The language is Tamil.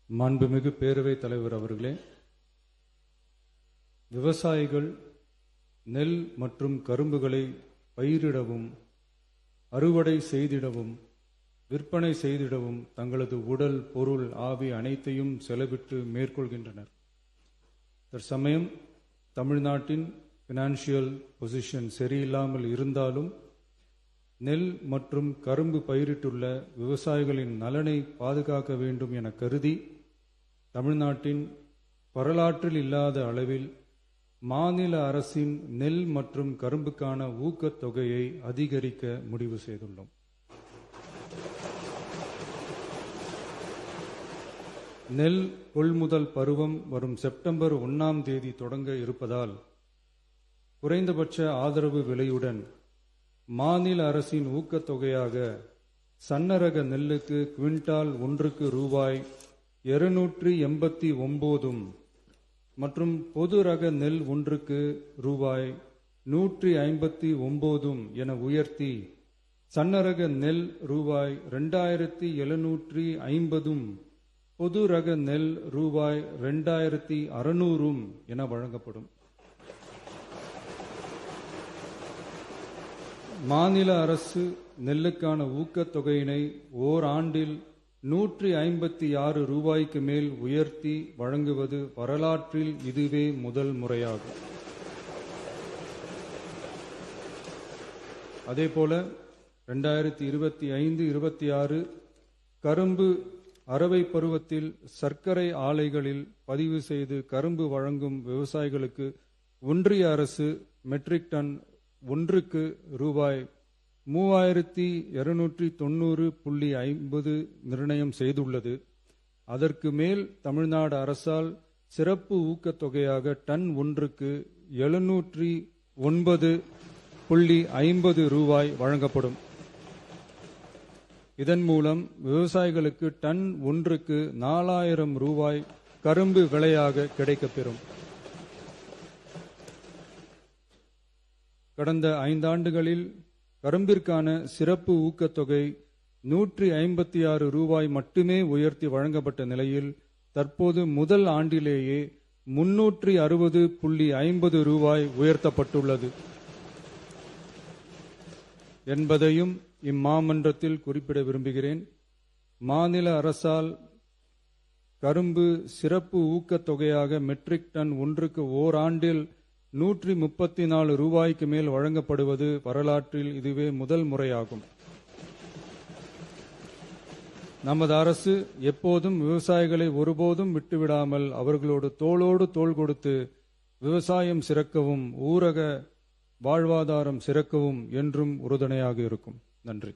மாண்புமிகு பேரவைத் தலைவர் அவர்களே, விவசாயிகள் நெல் மற்றும் கரும்புகளை பயிரிடவும், அறுவடை செய்திடவும், விற்பனை செய்திடவும் தங்களது உடல், பொருள், ஆவி அனைத்தையும் செலவிட்டு மேற்கொள்கின்றனர். தற்சமயம் தமிழ்நாட்டின் ஃபினான்ஷியல் பொசிஷன் சரியில்லாமல் இருந்தாலும் நெல் மற்றும் கரும்பு பயிரிட்டுள்ள விவசாயிகளின் நலனை பாதுகாக்க வேண்டும் என கருதி தமிழ்நாட்டின் வரலாற்றில் இல்லாத அளவில் மாநில அரசின் நெல் மற்றும் கரும்புக்கான ஊக்கத்தொகையை அதிகரிக்க முடிவு செய்துள்ளோம். நெல் கொள்முதல் பருவம் வரும் செப்டம்பர் 1ஆம் தேதி தொடங்க இருப்பதால் குறைந்தபட்ச ஆதரவு விலையுடன் மாநில அரசின் ஊக்கத்தொகையாக சன்னரக நெல்லுக்கு குவிண்டால் ஒன்றுக்கு ரூபாய் 289 மற்றும் பொது ரக நெல் ஒன்றுக்கு ரூபாய் 159 என உயர்த்தி சன்னரக நெல் ரூபாய் 2750 பொது ரக நெல் ரூபாய் 2600 என வழங்கப்படும். மாநில அரசு நெல்லுக்கான ஊக்கத்தொகையினை ஓராண்டில் 156 ரூபாய்க்கு மேல் உயர்த்தி வழங்குவது வரலாற்றில் இதுவே முதல் முறையாகும். அதேபோல 2025-26 கரும்பு அரவை பருவத்தில் சர்க்கரை ஆலைகளில் பதிவு செய்து கரும்பு வழங்கும் விவசாயிகளுக்கு ஒன்றிய அரசு மெட்ரிக் டன் ஒன்றுக்கு ரூபாய் 3290.50 நிர்ணயம் செய்துள்ளது. அதற்கு மேல் தமிழ்நாடு அரசால் சிறப்பு ஊக்கத்தொகையாக டன் ஒன்றுக்கு 709.50 ரூபாய் வழங்கப்படும். இதன் மூலம் விவசாயிகளுக்கு டன் ஒன்றுக்கு 4000 ரூபாய் கரும்பு விலையாக கிடைக்கப்பெறும். கடந்த 5 ஆண்டுகளில் கரும்பிற்கான சிறப்பு ஊக்கத்தொகை 156 ரூபாய் மட்டுமே உயர்த்தி வழங்கப்பட்ட நிலையில் தற்போது முதல் ஆண்டிலேயே 360.50 ரூபாய் உயர்த்தப்பட்டுள்ளது என்பதையும் இம்மாமன்றத்தில் குறிப்பிட விரும்புகிறேன். மாநில அரசால் கரும்பு சிறப்பு ஊக்கத்தொகையாக மெட்ரிக் டன் ஒன்றுக்கு ஓராண்டில் 134 ரூபாய்க்கு மேல் வழங்கப்படுவது வரலாற்றில் இதுவே முதல் முறையாகும். நமது அரசு எப்போதும் விவசாயிகளை ஒருபோதும் விட்டுவிடாமல் அவர்களோடு தோளோடு தோள் கொடுத்து விவசாயம் சிறக்கவும் ஊரக வாழ்வாதாரம் சிறக்கவும் என்றும் உறுதுணையாக இருக்கும். நன்றி.